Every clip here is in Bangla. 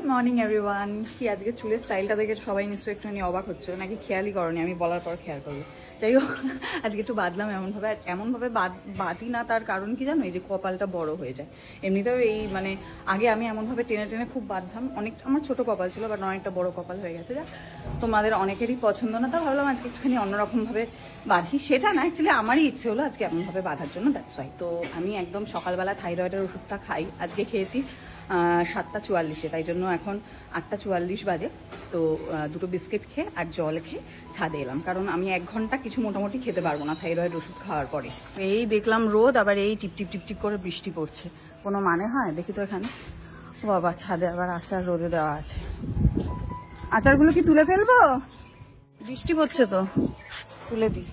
Good morning everyone. কি আজকে চুলের স্টাইলটা দেখে সবাই নিশ্চয়ই একটুখানি অবাক হচ্ছে, নাকি খেয়ালই করনি? আমি বলার পর খেয়াল করবো। যাই হোক, আজকে একটু বাঁধলাম এমনভাবে, আর এমনভাবে বাঁধি না, তার কারণ কি জানো? এই যে কপালটা বড় হয়ে যায়। এমনিতেও এই মানে আগে আমি এমনভাবে টেনে টেনে খুব বাঁধতাম, অনেক আমার ছোট কপাল ছিল, বাট অনেকটা বড় কপাল হয়ে গেছে। যা তোমাদের অনেকেরই পছন্দ না, তা ভাবলাম আজকে একটুখানি অন্যরকমভাবে বাঁধি। সেটা না, অ্যাকচুয়ালি আমারই ইচ্ছে হলো আজকে এমনভাবে বাঁধার জন্য, দ্যাটস ওয়াই। তো আমি একদম সকালবেলা থাইরয়েডের ওষুধটা খাই, আজকে খেয়েছি 7:44, তাই জন্য এখন 8:44 বাজে। তো দুটো বিস্কিট খেয়ে আর জল খেয়ে ছাদে এলাম, কারণ আমি 1 ঘন্টা কিছু মোটামুটি খেতে পারবো না থাইরয়েড ওষুধ খাওয়ার পরে। এই দেখলাম রোদ, আবার এই টিপটিপ টিপটিপ করে বৃষ্টি পড়ছে, কোনো মানে হয়? দেখি তো এখানে। ও বাবা, ছাদে আবার আচার রোদে দেওয়া আছে। আচারগুলো কি তুলে ফেলবো? বৃষ্টি পড়ছে তো, তুলে দিই।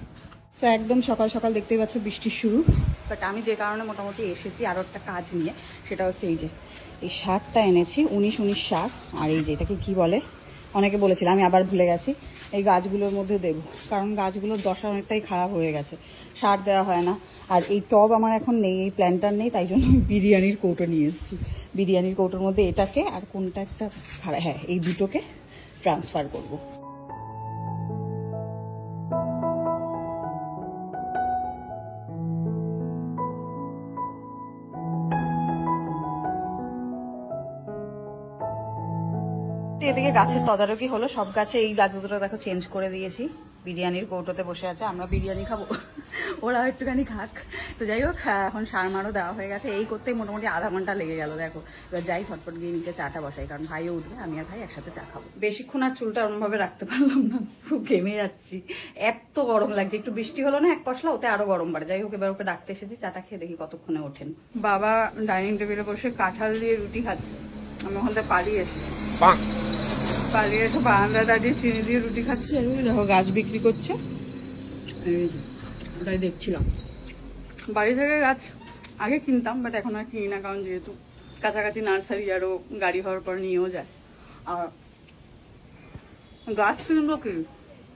তো একদম সকাল সকাল দেখতেই পাচ্ছ বৃষ্টির শুরু। বাট আমি যে কারণে মোটামুটি এসেছি আরও একটা কাজ নিয়ে, সেটা হচ্ছে এই যে এই শার্টটা এনেছি, 19 শার্ট। আর এই যে এটাকে কি বলে, অনেকে বলেছিল, আমি আবার ভুলে গেছি। এই গাছগুলোর মধ্যে দেবো, কারণ গাছগুলোর দশা অনেকটাই খারাপ হয়ে গেছে, সার দেওয়া হয় না। আর এই টব আমার এখন নেই, এই প্ল্যান্টার নেই, তাই জন্য আমি বিরিয়ানির কৌটো নিয়ে এসেছি। বিরিয়ানির কৌটোর মধ্যে এটাকে আর কোনটা একটা, হ্যাঁ এই দুটোকে ট্রান্সফার করবো। এদিকে গাছের তদারকি হলো, সব গাছে এই গাছ দুটো দেখো চেঞ্জ করে দিয়েছি। বিরিয়ানির কৌটোতে বসে আছে, আমরা বিরিয়ানি খাবো, ওরা একটুখানি খাক। তো যাই হোক, এখন সার মারও দেওয়া হয়ে গেছে। এই করতেই মোটামুটি আধা ঘন্টা লেগে গেল। দেখো এবার যাই ঝটপট গিয়ে নিচে চাটা বসাই, কারণ ভাইও উঠবে, আমি আর ভাই একসাথে চা খাবো। বেশিক্ষণ আর চুলটা ওরমভাবে রাখতে পারলাম না, পুরো ঘেমে যাচ্ছি, এত গরম লাগছে। একটু বৃষ্টি হলো না, এক পশলা, ওতে আরো গরম বাড়ে। যাই হোক, এবার ওকে ডাকতে এসেছি, চাটা খেয়ে দেখি কতক্ষণে ওঠেন। বাবা ডাইনিং টেবিলে বসে কাঁঠাল দিয়ে রুটি খাচ্ছে, আমি ওখান থেকে পালিয়ে এসেছি। পালিয়ে এসে বারান্দা দাঁড়িয়ে চিনি দিয়ে রুটি খাচ্ছে। দেখো গাছ বিক্রি করছে, ওটাই দেখছিলাম। বাড়ি থেকে গাছ আগে কিনতাম, বাট এখন আর কিনি না, কারণ যেহেতু কাছাকাছি নার্সারি আরও গাড়ি হওয়ার পর নিয়েও যায়। আর গাছ কিনবো কি,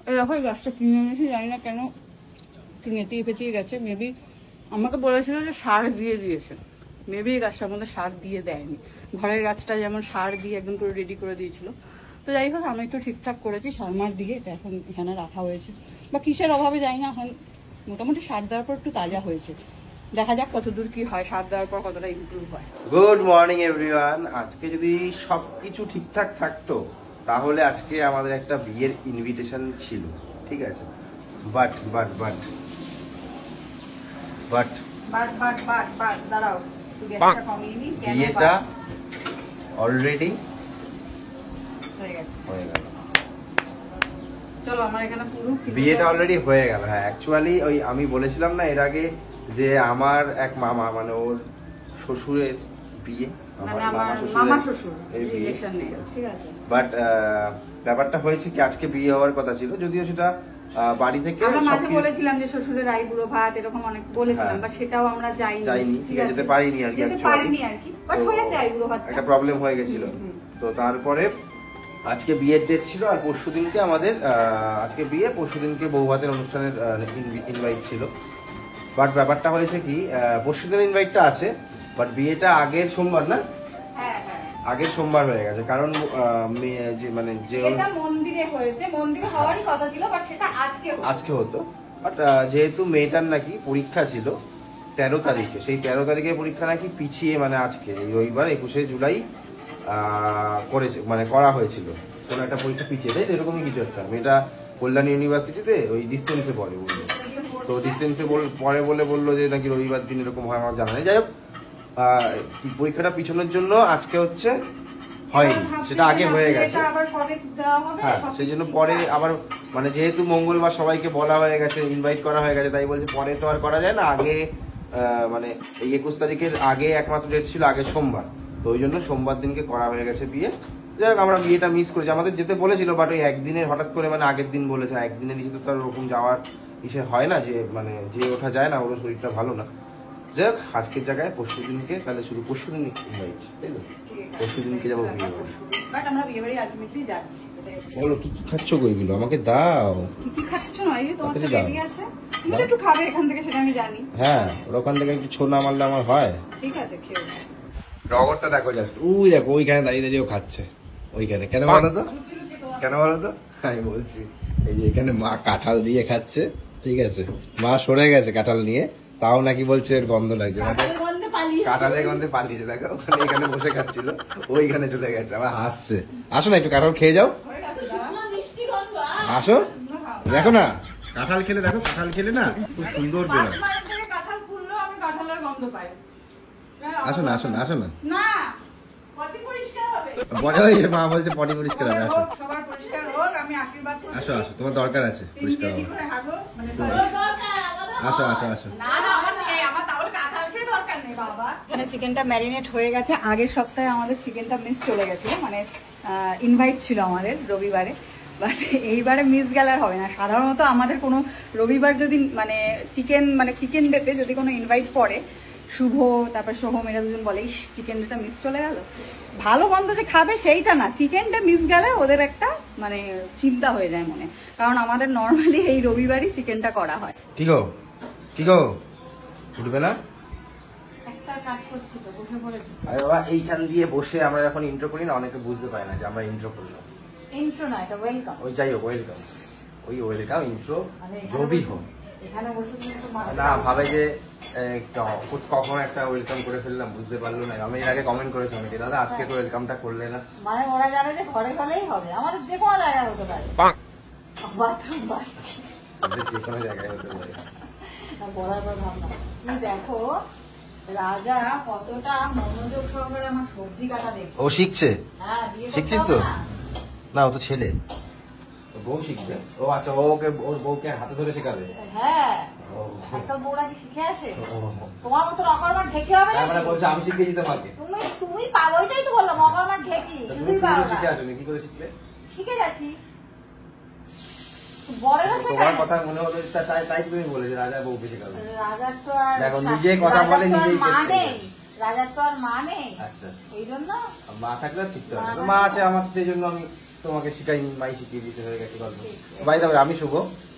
এই দেখো এই গাছটা কিনে এনেছি, জানি না কেন নেতিয়ে ফেতিয়ে গেছে। মেবি আমাকে বলেছিল যে সার দিয়ে দিয়েছে, মেবি এই গাছটার মধ্যে সার দিয়ে দেয়নি। ঘরের গাছটা যেমন সার দিয়ে একদম পুরো রেডি করে দিয়েছিল। তো যাই হোক, আমি একটু ঠিকঠাক করেছি, সার মার দিয়ে এটা এখন এখানে রাখা হয়েছে, বা কিসের অভাবে যাই না। এখন মোটামুটি সার দেওয়ার পর একটু তাজা হয়েছে, দেখা যাক কতদূর কি হয়, সার দেওয়ার পর কতটা ইমপ্রুভ হয়। Good morning everyone. আজকে যদি সবকিছু ঠিকঠাক থাকতো তাহলে আজকে আমাদের একটা বিয়ের ইনভিটেশন ছিল, ঠিক আছে? বাট বাট বাট বাট দাঁড়াও, বিয়েটা অলরেডি হয়ে গেছে। হয়ে গেল। চলো আমার এখানে পুরো বিয়েটা অলরেডি হয়ে গেল। হ্যাঁ, অ্যাকচুয়ালি ওই আমি বলেছিলাম না এর আগে যে আমার এক মামা, মানে ওর শ্বশুরের বিয়ে, মামা শ্বশুর রিলেশন নেই, ঠিক আছে? বাট ব্যাপারটা হয়েছে কি, আজকে বিয়ে হওয়ার কথা ছিল, যদিও সেটা বাড়ি থেকে আমরা মাঝে বলেছিলাম যে শ্বশুরের আইবুড়ো ভাত এরকম অনেক বলেছিলাম, বাট সেটাও আমরা যাইনি, ঠিক আছে, যেতে পারিনি আর কি, বাট হয়েছে আইবুড়ো ভাত, একটা প্রবলেম হয়ে গেছিল। তো তারপরে আজকে বিয়ের ডেট ছিল, আর পরশুদিনকে আমাদের আজকে বিয়ে, পরশুদিনকে বউ ভাতের অনুষ্ঠানের ইনভাইট ছিল। বাট ব্যাপারটা হয়েছে কি, পরশুদিনের ইনভাইটটা আছে, বাট বিয়েটা আগের সোমবার, না আগের সোমবার হয়ে গেছে, কারণ মানে যে মন্দিরে হয়েছে, মন্দিরে হওয়ারই কথা ছিল, বাট সেটা আজকে হতো। বাট যেহেতু মেয়েটার নাকি পরীক্ষা ছিল 13 তারিখে, সেই 13 তারিখে পরীক্ষা নাকি পিছিয়ে, মানে আজকে এই রবিবার 21শে জুলাই করেছে, মানে করা হয়েছিল কোনো একটা পরীক্ষা পিছিয়ে, তাই এরকমই কিছু একটা। মেয়েটা কল্যাণ ইউনিভার্সিটিতে ওই ডিস্টেন্সে পড়ে বললো, তো ডিস্টেন্সে পড়ে বলে বললো যে নাকি রবিবার দিন এরকম হয়, আমার জানা নেই। যাই হোক, পরীক্ষাটা পিছনের জন্য আজকে হচ্ছে হয়নি, সেটা আগে হয়ে গেছে। হ্যাঁ, সেই জন্য পরে আবার, মানে যেহেতু মঙ্গলবার সবাইকে বলা হয়ে গেছে, ইনভাইট করা হয়ে গেছে, তাই বলছে পরে তো আর করা যায় না, আগে মানে এই 21 তারিখের আগে একমাত্র ডেট ছিল আগে সোমবার, তো ওই জন্য সোমবার দিনকে করা হয়ে গেছে বিয়ে। যাই হোক, আমরা বিয়েটা মিস করেছি, আমাদের যেতে বলেছিল, বাট ওই একদিনের হঠাৎ করে, মানে আগের দিন বলেছে, একদিনের ইসে তো তার ওরকম যাওয়ার ইসে হয় না, যে মানে যে ওঠা যায় না, ওর শরীরটা ভালো না। যাই হোক, আজকের জায়গায় পরশুদিনকে, তাহলে শুধু পরশুদিন ইনভাইট, তাই তো? পরশুদিনকে যাবো বিয়ে বাড়ি। বাট আমরা বিয়ে বাড়ি আলটিমেটলি যাচ্ছি। বলো কি কি খাচ্ছ গো, এগুলো আমাকে দাও। কি কি খাচ্ছ না, এই তোমার তো রেডি আছে, তুমি একটু খাবে এখান থেকে, সেটা আমি জানি। হ্যাঁ, ওর ওখান থেকে একটু ছোনা মারলে আমার হয়। ঠিক আছে, খেয়ে রগরটা দেখো জাস্ট, ওই দেখো ওইখানে দাঁড়িয়ে দাঁড়িয়েও খাচ্ছে। ওইখানে কেন বলো তো, কেন বলো তো, আমি বলছি এই যে এখানে মা কাঁঠাল দিয়ে খাচ্ছে, ঠিক আছে, মা সরে গেছে কাঁঠাল নিয়ে, তাও নাকি বলছে এর গন্ধ লাগছে, মানে কাঁঠালের গন্ধে পালিয়েছে, দেখো ওখানে এখানে বসে খাচ্ছিল, ওইখানে চলে গেছে, আবার হাসছে। আসো না একটু কাঁঠাল খেয়ে যাও, আসো, দেখো না কাঁঠাল খেলে, দেখো কাঁঠাল খেলে না খুব সুন্দর বেরোয়। কাঁঠাল ফুললো, আমি কাঁঠালের গন্ধ পাই। আসো না, আসো না, আসো না, না, পটি পরিষ্কার হবে। ওই যে মা বলছে পটি পরিষ্কার হবে, আসো সবার পরিষ্কার হোক, আমি আশীর্বাদ করছি। আসো আসো, তোমার দরকার আছে পরিষ্কার হবে, করে হাগো, মানে আসো আসো আসো। না না, আমার নেই, আমার তাহলে কাঁঠাল খেয়ে দরকার নেই বাবা। মানে চিকেনটা ম্যারিনেট হয়ে গেছে, আগের সপ্তাহে আমাদের চিকেনটা মিস চলে গেছিল, মানে ইনভাইট ছিল আমাদের রবিবারে, বাট এইবারে মিস গেলে আর হবে না। সাধারণত আমাদের কোনো রবিবার যদি মানে চিকেন ডেতে যদি কোনো ইনভাইট পড়ে, শুভ তারপর সোহম এরা দুজন বলে ইস চিকেন ডেটা মিস চলে গেল, ভালো গন্ধ যে খাবে সেইটা না, চিকেনটা মিস গেলে ওদের একটা মানে চিন্তা হয়ে যায় মনে, কারণ আমাদের নর্মালি এই রবিবারই চিকেনটা করা হয়। কি গো, কি গো, উঠবে না? একটা কাজ করছি তো, বসে পড়েছি। আরে বাবা, এইখান দিয়ে বসে আমরা যখন ইন্ট্রো করি না, অনেকে বুঝতে পারে না যে আমরা ইন্ট্রো করলাম। ইন্ট্রো না, এটা ওয়েলকাম। ওই যাই হোক, ওয়েলকাম, ওই ওয়েলকাম ইন্ট্রো জবি হোক এখানে বসে তুমি তো না, ভাবে যে কখন একটা ওয়েলকাম করে ফেললাম, বুঝতে পারলো না। আমি এর আগে কমেন্ট করেছি অনেকে, দাদা আজকে তো ওয়েলকামটা করলে না, মানে ওরা জানে যে ঘরে গেলেই হবে, আমাদের যে কোনো জায়গায় হতে পারে, বাথরুম ওদের যে কোনো জায়গায় হতে পারে। বলার পর ভাবনা, তুমি দেখো রাজা কতটা মনোযোগ সহকারে আমার সবজি কাটা দেখো। ও শিখছে, হ্যাঁ, বিয়ে করতে শিখছিস হবে তো? না? না, ও তো ছেলে, বউ শিখবে। ও আচ্ছা, ওকে ওর বউকে হাতে ধরে শেখাবে। হ্যাঁ, আজকাল বউরা কি শিখে আসে? তোমার মতো অকর্মার ঢেকে হবে না? মানে বলছে আমি শিখিয়েছি তোমাকে। তুমি পারো, ওইটাই তো বললাম, অকর্মার ঢেকি তুমি কিছুই পারো না। শিখে আসো, কি করে শিখলে? শিখে গেছি, বড়েরা তোমার শেখায়। কথা মনে হলো তাই তাই তুমি বলে যে রাজা বউকে শেখাবে। রাজার তো আর দেখো, নিজে কথা বলে নিজেই মা করতে নেই, হবে। রাজার তো আর মা নেই, আচ্ছা, এই জন্য মা থাকলে শিখতে হবে না। তো মা মা আছে আমার, সেই জন্য আমি তোমাকে শিখাইনি, মাই শিখিয়ে দিতে হয়ে গেছে গল্প। বাই দ্য ওয়ে, আমি শুভ,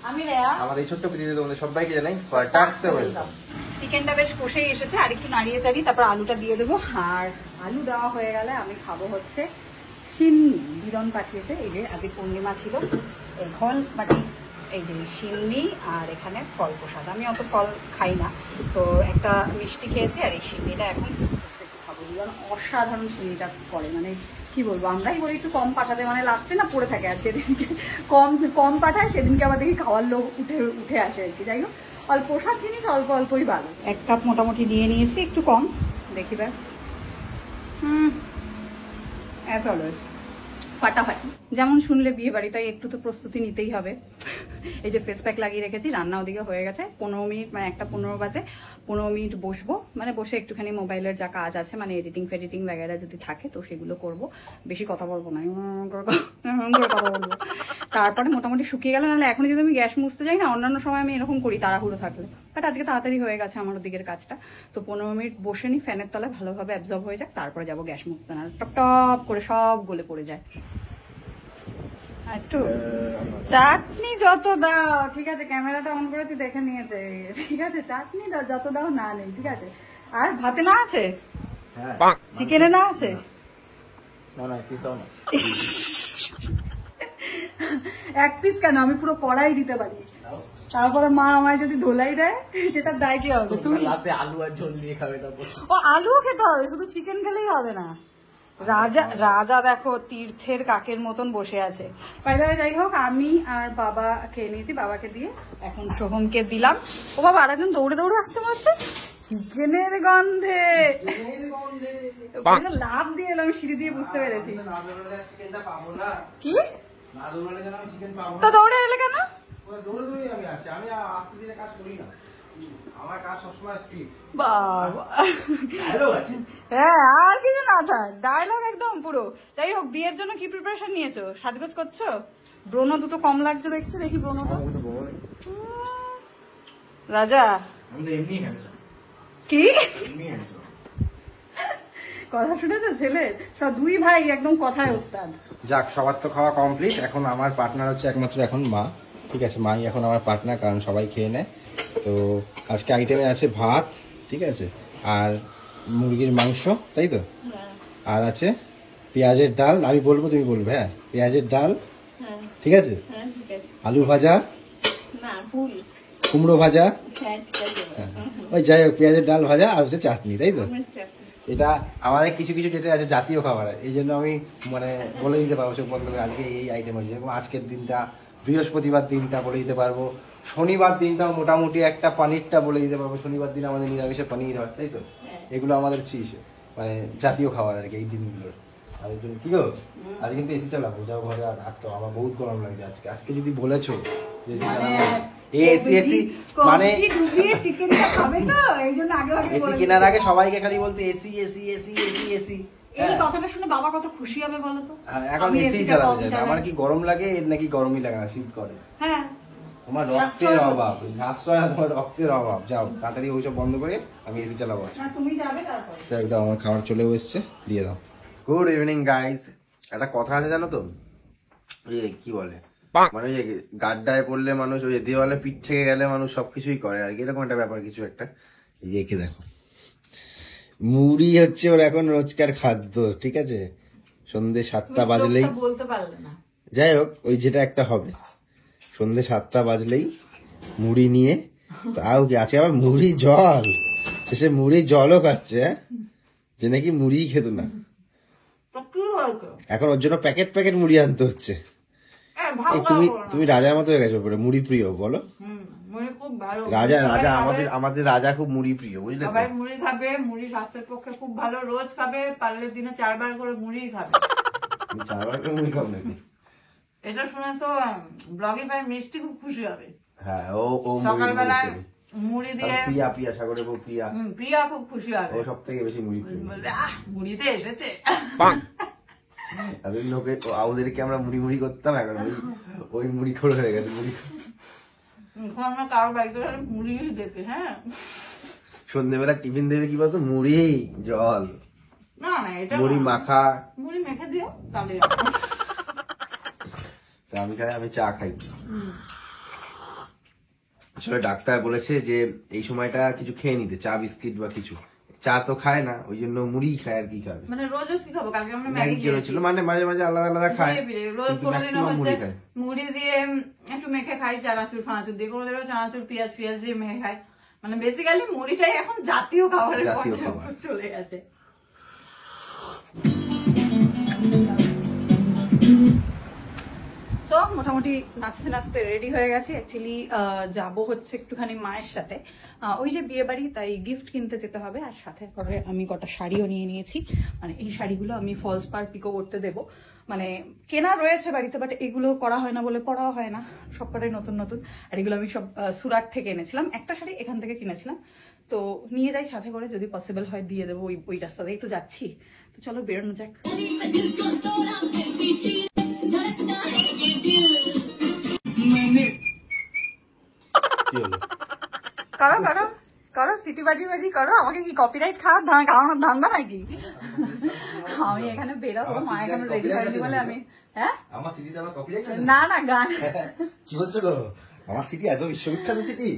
আমি রেয়া। আমার এই ছোট্ট পৃথিবীতে তোমাদের সবাইকে জানাই টাক্সে ওয়েলকাম। চিকেনটা বেশ কষেই এসেছে, আর একটু নাড়িয়ে চাড়িয়ে তারপর আলুটা দিয়ে দেবো, আর আলু দেওয়া হয়ে গেলে আমি খাবো হচ্ছে সিন্নি। বিদন পাঠিয়েছে, এই যে আজকে পূর্ণিমা ছিল, এই ফল বাটি, এই যে সিন্নি, আর এখানে ফল প্রসাদ। আমি অত ফল খাই না, তো একটা মিষ্টি খেয়েছি, আর এই সিন্নিটা এখন একটু খাবো। বিদন অসাধারণ সিন্নিটা করে, মানে কি বলবো, আমরাই বলি একটু কম পাঠাতে, মানে লাস্টে না পড়ে থাকে, আর যেদিনকে কম পাঠায় সেদিনকে আবার দেখি খাওয়ার লোক উঠে আসে আর কি। যাই হোক, অল্প প্রসাদ জিনিস অল্প অল্পই ভালো। 1 কাপ মোটামুটি নিয়ে নিয়েছি, একটু কম দেখি দেখ, অ্যাজ অলওয়েজ ফাটাফাটি। যেমন শুনলে বিয়ে বাড়ি, তাই একটু তো প্রস্তুতি নিতেই হবে। এই যে ফেস প্যাক লাগিয়ে রেখেছি, রান্না ওদিকে হয়ে গেছে, 15 মিনিট, মানে 1:15 বাজে, 15 মিনিট বসবো, মানে বসে একটুখানি মোবাইলের যা কাজ আছে, মানে এডিটিং ফেডিটিং वगैरह যদি থাকে তো সেগুলো করব। বেশি কথা বলবো না, কথা বলবো। তারপরে মোটামুটি শুকিয়ে গেলে, নাহলে এখন যদি আমি গ্যাস মুছতে যাই না, অন্যান্য সময় আমি এরকম করি তাড়াহুড়ো থাকলে, বাট আজকে তাড়াতাড়ি হয়ে গেছে আমার ওদিকের কাজটা। তো 15 মিনিট বসে নি, ফ্যানের তলায় ভালোভাবে অ্যাবজর্ব হয়ে যাক, তারপরে যাবো গ্যাস মুছতে, না টপ টপ করে সব গলে পড়ে যায়। একটু চাটনি যত দাও, ঠিক আছে, ক্যামেরাটা অন করেছি দেখে নিয়েছে, ঠিক আছে, চাটনি দাও যত দাও, না নেই, ঠিক আছে। আর ভাতে না আছে, চিকেনে না আছে, না না পিসাও না, 1 পিস কেন, আমি পুরো কড়াই দিতে পারি। তারপরে মা আমায় যদি ধোলাই দেয়, সেটা দায় কি হবে? তুমি রাতে আলু আর ঝোল দিয়ে খাবে, তারপর ও আলুও খেতে হবে, শুধু চিকেন খেলেই হবে না। রাজা দেখো তীর্থের কাকের মতন বসে আছে। বাইরে যাই হোক, আমি আর বাবা খেয়ে নিয়েছি, বাবাকে দিয়ে এখন সোহমকে দিলাম। ও বাবা, আরেকজন দৌড়ে দৌড়ে আসছে মনে হচ্ছে চিকেনের গন্ধে, লাভ দিয়ে এলাম সিঁড়ি দিয়ে, বুঝতে পেরেছি। কি তো দৌড়ে এলে কেন? দৌড়ে দৌড়ে আমি আসি, আমি আস্তে ধীরে কাজ করি না, আমার কাজ সবসময় স্পিড। বাবা, হ্যাঁ, আর কিছু না থাক, ডায়লগ একদম পুরো। যাই হোক, বিয়ের জন্য কি প্রিপারেশন নিয়েছো? সাজগোজ করছো? ব্রোনো দুটো কম লাগছে দেখছি, দেখি ব্রোনোটা। রাজা কি কথা শুনেছো ছেলে? সব 2 ভাই একদম কথায় ওস্তাদ। যাক, সবার তো খাওয়া কমপ্লিট, এখন আমার পার্টনার হচ্ছে একমাত্র এখন মা, ঠিক আছে, মাই এখন আমার পার্টনার, কারণ সবাই খেয়ে নেয়। তো আজকে আইটেমে আছে ভাত, ঠিক আছে, আর মুরগির মাংস, তাই তো, আর আছে পেঁয়াজের ডাল, আমি বলবো তুমি বলবে, হ্যাঁ? পেঁয়াজের ডাল, ঠিক আছে, আলু ভাজা, কুমড়ো ভাজা, ওই যাই হোক পেঁয়াজের ডাল ভাজা আর হচ্ছে চাটনি, তাই তো? এটা আমাদের কিছু কিছু ডেটে আছে জাতীয় খাবার, এই জন্য আমি মানে বলে দিতে পারবো সব বন্ধু আজকে এই আইটেম আছে। যেরকম আজকের দিনটা বৃহস্পতিবার দিনটা বলে দিতে পারবো, শনিবার দিনটাও মোটামুটি একটা পানিরটা বলে দিতে পারবো। শনিবার দিন আমাদের নিরামিষে পানির হয়, তাই তো? এগুলো আমাদের মানে জাতীয় খাবার আর কি এই দিনগুলোর। আর এই জন্য কি গো আজ কিন্তু এসি চালাবো, যাও ঘরে আর আটকাও, আমার বহুত গরম লাগছে আজকে। আজকে যদি বলেছো যে এসি চালাবো, এসি মানে এসি কেনার আগে সবাইকে খালি বলতে AC AC AC AC AC, এই কথাটা শুনে বাবা কত খুশি হবে বলো তো। এখন এসি চালাতে চাই। আমার কি গরম লাগে? এর নাকি গরমই লাগে না, শীত করে। হ্যাঁ, তোমার রক্তের অভাব, সাশ্রয় না, তোমার রক্তের অভাব। যাও তাড়াতাড়ি ওইসব বন্ধ করে আমি এসি চালাবো। তুমি যাবে তারপর। একদম আমার খাবার চলেও এসছে, দিয়ে দাও। Good evening guys. একটা কথা আছে জানো তো, ওই কি বলে মানে ওই যে গাড্ডায় পড়লে মানুষ, ওই দেওয়ালে পিঠ থেকে গেলে মানুষ সবকিছুই করে আর কি, এরকম একটা ব্যাপার কিছু একটা। এই যে একে দেখো, মুড়ি হচ্ছে ওর এখন রোজকার খাদ্য, ঠিক আছে? সন্ধ্যে 7টা বাজলেই, বলতে পারলে না, যাই হোক ওই যেটা একটা হবে, সন্ধ্যে 7টা বাজলেই মুড়ি নিয়ে, তাও কি আছে আবার মুড়ি জল, শেষে মুড়ি জলও খাচ্ছে, যে নাকি মুড়ি খেত না। এখন ওর জন্য প্যাকেট প্যাকেট মুড়ি আনতে হচ্ছে। তুমি রাজার মতো হয়ে গেছো পরে, মুড়ি প্রিয় বলো। রাজা রাজা আমাদের রাজা খুব মুড়ি প্রিয়, বুঝলে? সবাই মুড়ি খাবে, মুড়ি স্বাস্থ্যের পক্ষে খুব ভালো, রোজ খাবে, পারলে দিনে 4 বার করে মুড়ি খাবে। 4 বার করে মুড়ি খাবে নাকি? এটা শুনে তো ব্লগে ভাই মিষ্টি খুব খুশি হবে। হ্যাঁ, ও সকালবেলায় মুড়ি দিয়ে, প্রিয়া সাগরের বউ প্রিয়া খুব খুশি হবে, ও সব থেকে বেশি মুড়ি প্রিয়। বলবে মুড়িতে এসেছে। ওদেরকে আমরা মুড়ি মুড়ি করতাম, এখন ওই মুড়ি খোড় হয়ে গেছে। মুড়ি আমরা কারো বাড়িতে মুড়ি দেবে। হ্যাঁ, সন্ধ্যেবেলা টিফিন দেবে কি বলতো, মুড়ি জল, না না এটা মুড়ি মাখা, মুড়ি মেখে দিও তাহলে। আমি খাই, আমি চা খাই। আসলে ডাক্তার বলেছে যে এই সময়টা কিছু খেয়ে নিতে, চা বিস্কিট বা কিছু। চা তো খায় না, ওই জন্য মুড়ি খায়। আর কি খাবে? মানে রোজ কি খাবো? কালকে আমরা ম্যাগি খেয়েছিল, মানে মাঝে মাঝে আলাদা আলাদা খায়, রোজ কোনোদিনও হচ্ছে মুড়ি দিয়ে একটু মেখে খাই, চানাচুর ফানাচুর দিয়ে, কোনোদিনও চানাচুর পেঁয়াজ ফিয়াজ দিয়ে মেখে খাই। মানে বেসিক্যালি মুড়িটাই এখন জাতীয় খাবারের পর্যায়ে চলে গেছে। সো মোটামুটি নাচতে নাচতে রেডি হয়ে গেছে। অ্যাকচুয়ালি যাবো হচ্ছে একটুখানি মায়ের সাথে, ওই যে বিয়ে বাড়ি, তাই গিফট কিনতে যেতে হবে। আর সাথে করে আমি কটা শাড়িও নিয়ে নিয়েছি, মানে এই শাড়িগুলো আমি ফলস পার পিকো করতে দেবো। মানে কেনা রয়েছে বাড়িতে, বাট এগুলো করা হয় না বলে পরাও হয় না, সবকটাই নতুন নতুন। আর এগুলো আমি সব সুরাট থেকে এনেছিলাম, একটা শাড়ি এখান থেকে কিনেছিলাম। তো নিয়ে যাই সাথে করে, যদি পসিবল হয় দিয়ে দেবো। ওই রাস্তাতেই তো যাচ্ছি, তো চলো বেরোনো যাক। করো করো করো, সিটি বাজি বাজি করো। আমাকে কি কপিরাইট খাওয়ানোর ধান্দা নাকি? আমি এখানে বেরোবো, মা এখানে রেডি হয়নি বলে আমি। হ্যাঁ, আমার সিটিতে আমার কপিরাইট আছে? না না, গান কি বলছো গো? আমার সিটি এত বিশ্ববিখ্যাত সিটি?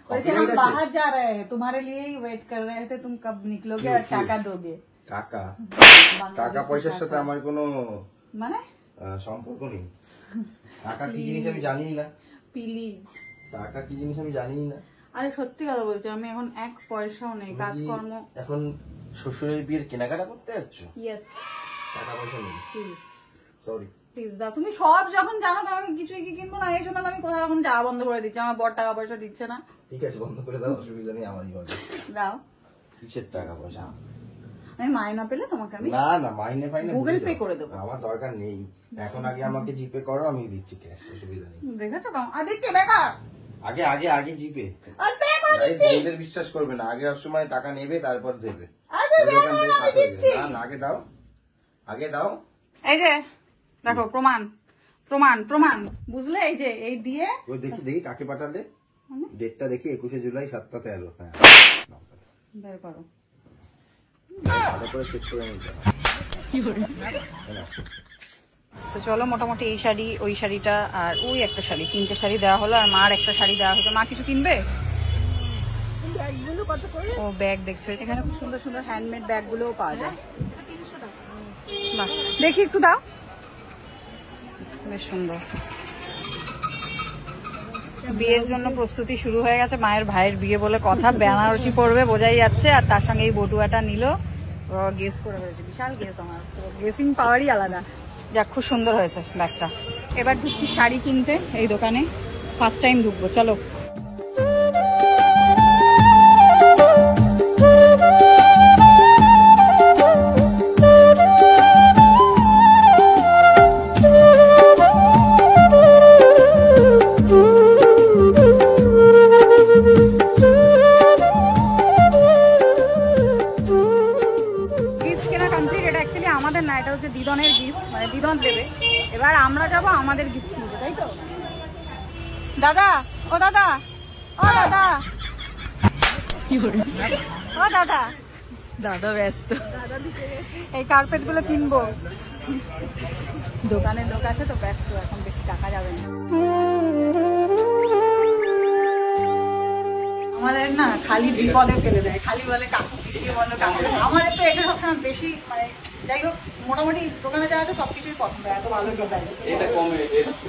हम बाहर जा रहे हैं, तुम्हारे लिए ही वेट कर रहे थे, तुम कब निकलोगे और टाका दोगे? টাকা টাকা পয়সার সাথে আমার কোনো মানে সম্পর্ক নেই। টাকা কি জিনিস আমি জানি না। প্লিজ, টাকা কি জিনিস আমি জানি না। আরে সত্যি কথা বলছি, আমি এখন 1 পয়সাও নেই, কাজকর্ম। এখন শ্বশুরের বিয়ের কেনাকাটা করতে যাচ্ছ? ইয়েস, টাকা পয়সা নেই, প্লিজ সরি। প্লিজ দাও। তুমি সব যখন জানো তো আমি কিছুই কি কিনবো না, এই জন্য আমি কোথাও এখন যাওয়া বন্ধ করে দিচ্ছি। আমার বড় টাকা পয়সা দিচ্ছে না। ঠিক আছে, বন্ধ করে দাও, অসুবিধা নেই, আমারই হবে। দাও। কিসের টাকা পয়সা? আমি মাইনা পেলে তোমাকে আমি না না, মাইনে ফাইনে গুগল পে করে দেবো। আমার দরকার নেই এখন, আগে আমাকে জিপে করো, আমি দিচ্ছি ক্যাশ, অসুবিধা নেই। দেখেছো কেমন দিচ্ছি বেটা? আগে আগে আগে জিপে। বউদের বিশ্বাস করবে না, আগে সবসময় টাকা নেবে তারপর দেবে। না না, আগে দাও, আগে দাও। এই যে দেখো, প্রমাণ প্রমাণ প্রমাণ, বুঝলে? এই যে এই দিয়ে দেখি দেখি কাকে পাঠালে, ডেটটা দেখি 21 জুলাই 7:13। হ্যাঁ, বের করো, ভালো করে চেক করে নিতে। তো চলো, মোটামুটি এই শাড়ি, ওই শাড়িটা আর ওই একটা শাড়ি, 3টে শাড়ি দেওয়া হলো। আর মার একটা শাড়ি দেওয়া হতো। মা কিছু কিনবে? ও ব্যাগ দেখছো, এখানে খুব সুন্দর সুন্দর হ্যান্ডমেড ব্যাগ গুলোও পাওয়া যায়। বাহ, দেখি একটু দাও, বেশ সুন্দর। বিয়ের জন্য প্রস্তুতি শুরু হয়ে গেছে, মায়ের ভাইয়ের বিয়ে বলে কথা, বেনারসি পরবে বোঝাই যাচ্ছে, আর তার সঙ্গে এই বটুয়াটা নিল, গেস করে হয়েছে, বিশাল গেস, আমার গেসিং পাওয়ারই আলাদা। যাক, খুব সুন্দর হয়েছে ব্যাগটা। এবার ঢুকছি শাড়ি কিনতে এই দোকানে, ফার্স্ট টাইম ঢুকবো, চলো। আমাদের না, এটা হচ্ছে দিদনের গিফট, মানে দিদন দেবে, এবার আমরা যাব আমাদের গিফট কিনতে, তাই তো? দাদা, ও দাদা, ও দাদা, কি করে, ও দাদা, দাদা ব্যস্ত, এই কার্পেট গুলো কিনবো, দোকানের লোক আছে তো ব্যস্ত, এখন বেশি টাকা যাবে না। আমাদের না খালি বিপদে ফেলে দেয়, খালি বলে কাকু দিয়ে বলো কাকু, আমাদের তো এটা সবসময় বেশি, মানে যাই হোক মোটামুটি দোকানে যাওয়া তো সবকিছুই পছন্দ, এত ভালো ডিজাইন,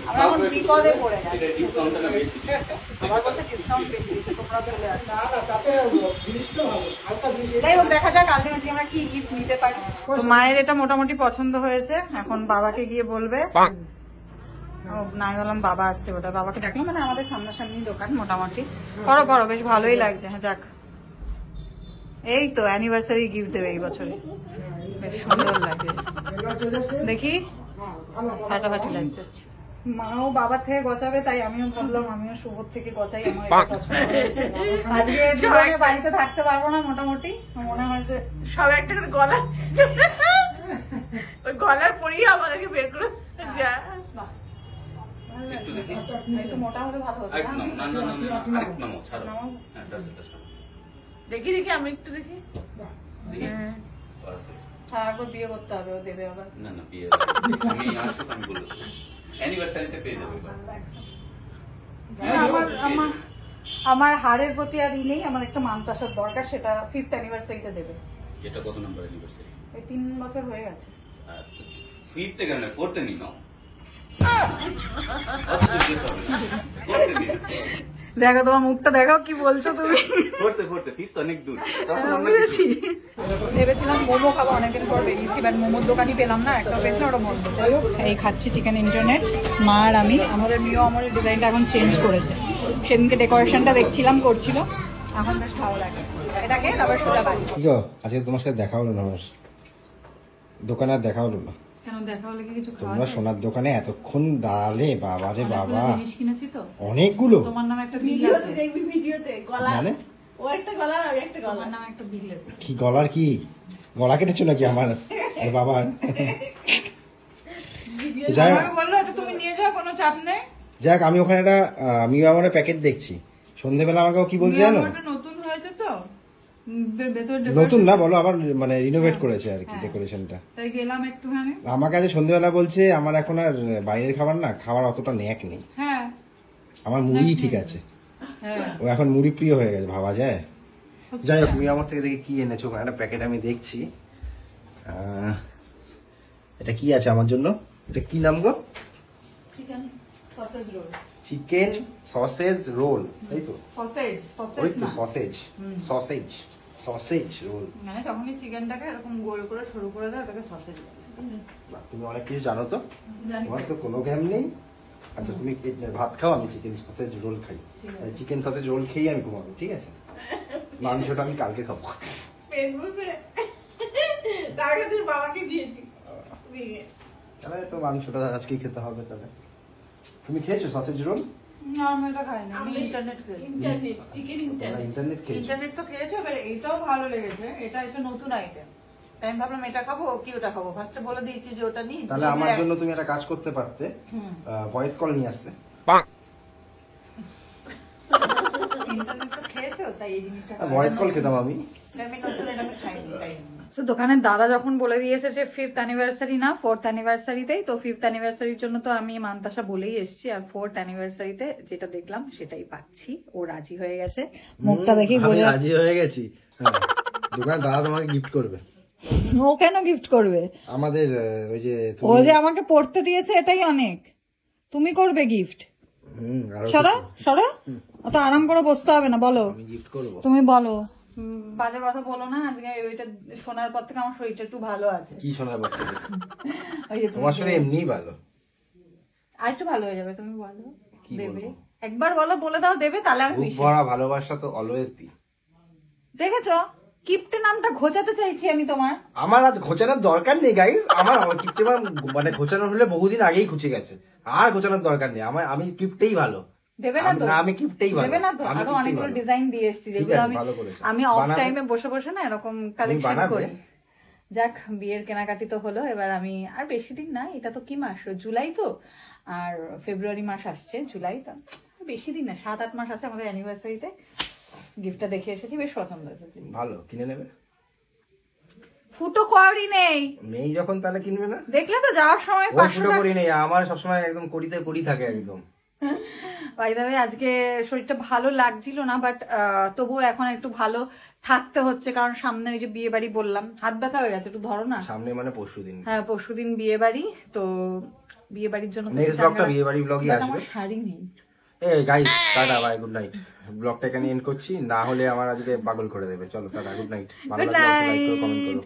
আমরা এখন বিপদে পড়ে যাই, আমার বলছে ডিসকাউন্ট বেশি দিচ্ছে, তোমরা চলে আসো। যাই হোক, দেখা যাক আলটিমেটলি আমরা কি গিফট নিতে পারি। তো মায়ের এটা মোটামুটি পছন্দ হয়েছে, এখন বাবাকে গিয়ে বলবে। ও নাই, বললাম বাবা আসছে, ওটা বাবাকে ডাকলাম, মানে আমাদের সামনাসামনি দোকান মোটামুটি, করো করো, বেশ ভালোই লাগছে। হ্যাঁ যাক, এই তো অ্যানিভার্সারি গিফট দেবে এই বছরে, বেশ সুন্দর লাগে, দেখি ফাটাফাটি লাগছে। মাও বাবার থেকে গচাবে, তাই আমিও ভাবলাম আমিও শুভর থেকে গচাই, আমার এটা পছন্দ হয়েছে। আজকে জীবনে বাড়িতে থাকতে পারবো না, মোটামুটি মনে হয়েছে সব একটা করে গলা, ওই গলার পরিয়ে আমাকে বের করে যা। একটু মোটা হলে ভালো হতো। দেখি দেখি, আমি একটু দেখি। সারাবার বিয়ে করতে হবে, ও দেবে আবার। না না, বিয়ে আমি আসুক, আমি বলবো অ্যানিভার্সারিতে পেয়ে যাবে। আমার হাড়ের প্রতি আর ই নেই, আমার একটা মানতাসার দরকার, সেটা 5th অ্যানিভার্সারিতে দেবে। এটা কত নম্বর অ্যানিভার্সারি? এই 3 বছর হয়ে গেছে। 5th কেন, 4th নি নাও। দেখো তোমার মুখটা দেখো, কি বলছো তুমি? 5th অনেক দূর। ভেবেছিলাম মোমো খাবো, অনেকদিন পর বেরিয়েছি, বাট মোমোর দোকানই পেলাম না, একটা পেয়েছিলাম, ওটা বন্ধ। যাই হোক, এই খাচ্ছি চিকেন ইন্টারনেট, মা আর আমি। আমাদের মিও আমার ডিজাইনটা এখন চেঞ্জ করেছে, সেদিনকে ডেকোরেশনটা দেখছিলাম, করছিল, এখন বেশ ভালো লাগে। এটাকে তারপর সোজা বাড়ি। কি গো, আজকে তোমার সাথে দেখা হলো না, আমার দোকানে আর দেখা হলো না। কেন, দেখা হলে কি কিছু তোমরা সোনার দোকানে এতক্ষণ দাঁড়ালে, বাবা রে বাবা, জিনিস কিনেছি তো অনেকগুলো। তোমার নামে একটা বিল আছে, দেখবি ভিডিওতে গলা, মানে ও একটা গলার আর একটা গলা। তোমার নামে একটা বিল আছে। কি গলার, কি গলা কেটেছো নাকি আমার আর বাবার? যাই হোক, আমাকে বললো এটা তুমি নিয়ে যাও, কোনো চাপ নেই। যাক, আমি ওখানে একটা আমিও আমার প্যাকেট দেখছি, সন্ধ্যেবেলা আমাকে ও কি বলছে জানো? ওটা নতুন হয়েছে তো, ভেতর নতুন না বলো, আবার মানে রিনোভেট করেছে আর কি ডেকোরেশনটা। তাই গেলাম একটুখানি। আমাকে আজ সন্ধ্যেবেলা বলছে আমার এখন আর বাইরের খাবার না, খাবার অতটা ন্যাক নেই, হ্যাঁ আমার মুড়ি ঠিক আছে। হ্যাঁ, ও এখন মুড়ি প্রিয় হয়ে গেছে, ভাবা যায়। যাই হোক, তুমি আমার থেকে দেখি কি এনেছো, একটা প্যাকেট আমি দেখছি। এটা কি আছে আমার জন্য? এটা কি নাম গো? Chicken sausage roll. Chicken sausage roll, তাই তো? সসেজ, ওই সসেজ তো না, সসেজ, সসেজ, সসেজ রোল। মানে যখনই চিকেনটাকে এরকম গোল করে সরু করে দেয় ওটাকে সসেজ বলে। তুমি অনেক কিছু জানো তো, জানি। তোমার তো কোনো জ্ঞান নেই। আচ্ছা, তুমি ভাত খাও, আমি চিকেন সসেজ রোল খাই। চিকেন সসেজ রোল খেয়ে আমি ঘুমাবো, ঠিক আছে? মাংসটা আমি কালকে খাবো। পেট ভরবে, তার কাছে বাবাকে দিয়েছি। তাহলে তো মাংসটা আজকেই খেতে হবে। তাহলে তুমি খেয়েছো সসেজ রোল? না, আমি এটা খাইনি, আমি ইন্টারনেট খেয়েছি। ইন্টারনেট, চিকেন তোমরা ইন্টারনেট। ইন্টারনেট খেয়েছো? ইন্টারনেট তো খেয়েছো, এবার এটাও ভালো লেগেছে, এটা হচ্ছে নতুন আইটেম, তাই আমি ভাবলাম এটা খাবো কি ওটা খাবো, ফার্স্টে বলে দিয়েছি যে ওটা নিই। তাহলে আমার জন্য তুমি একটা কাজ করতে পারতে, ভয়েস কল নিয়ে আসতে। ইন্টারনেট তো খেয়েছো, তাই এই জিনিসটা ভয়েস কল খেতাম আমি। আমি নতুন এটা আমি খাইনি, তাই। তো দোকানের দাদা যখন বলে দিয়েছে যে 5th অ্যানিভার্সারি না 4th অ্যানিভার্সারিতেই, তো 5th অ্যানিভার্সারির জন্য তো আমি মানতাসা বলেই এসেছি, আর 4th অ্যানিভার্সারিতে যেটা দেখলাম সেটাই পাচ্ছি। ও রাজি হয়ে গেছে, মুখটা দেখি আমি বোঝা। রাজি হয়ে গেছি। হ্যাঁ, দোকানে দাদা তোমাকে গিফট করবে। ও কেন গিফট করবে? আমাদের ওই যে ও যে আমাকে পড়তে দিয়েছে এটাই অনেক, তুমি করবে গিফট? আরো সরো সরো, অত আরাম করে বসতে হবে না, বলো আমি গিফট করবো। তুমি বলো। বাজে কথা বলো না, আজকে ওইটা শোনার পর থেকে আমার শরীরটা একটু ভালো আছে। কি শোনার বসতে ওই যে তুমি তোমার শরীর এমনি ভালো। আর একটু ভালো হয়ে যাবে, তুমি বলো কি দেবে, বলবো? একবার বলো, বলে দাও দেবে, তাহলে আমি বুক বিশ্বাস। ভরা ভালোবাসা তো অলওয়েজ দিই। দেখেছো, কিপ্টে নামটা ঘোচাতে চাইছি আমি তোমার। আমার আর ঘোচানোর দরকার নেই গাইস, আমার কিপ্টে মানে ঘোচানো হলে বহুদিন আগেই খুঁজে গেছে, আর ঘোচানোর দরকার নেই আমার। আমি কিপ্টেই ভালো। দেবে না তো? আমি কিপ্টেই ভালো। দেবে না তো? আমি আরো কিপ্টেই অনেকগুলো ভালো। ডিজাইন দিয়ে এসেছি ঠিক যেগুলো আছে, ভালো করেছো। আমি অফ বানাবে? টাইমে বসে বসে না এরকম কালেকশন বানাবে? করি। যাক, বিয়ের কেনাকাটি তো হলো, এবার আমি আর বেশি দিন না, এটা তো কি মাস, জুলাই তো, আর ফেব্রুয়ারি মাস আসছে, জুলাই তো বেশি দিন না, 7-8 মাস আছে আমাদের অ্যানিভার্সারিতে। গিফটটা দেখে এসেছি, বেশ পছন্দ হয়েছে। ভালো, কিনে নেবে। ফুটো করি নেই, নেই যখন তাহলে কিনবে না। দেখলে তো যাওয়ার সময় ও 500 ফুটো টাকা। করি নেই, আমার সবসময় একদম করি থাকে একদম। বাই দ্য ওয়ে, আজকে শরীরটা ভালো লাগছিল না, বাট তবুও এখন একটু ভালো থাকতে হচ্ছে, কারণ সামনে ওই যে বিয়ে বাড়ি বললাম, হাত ব্যথা হয়ে গেছে, একটু ধরো না। সামনে মানে পরশুদিন। হ্যাঁ, পরশুদিন বিয়ে বাড়ি, তো বিয়ে বাড়ির জন্য তো নেক্সট ব্লগটা বিয়ে বাড়ি ব্লগই but আসবে। আমার শাড়ি নেই। এই guys, tata bye, good night. ব্লগটা এখানে এন্ড করছি, না হলে আমার আজকে পাগল করে দেবে। চলো টাটা, গুড নাইট। ভালো Good লাগলে অবশ্যই লাইক করো, কমেন্ট night. করো।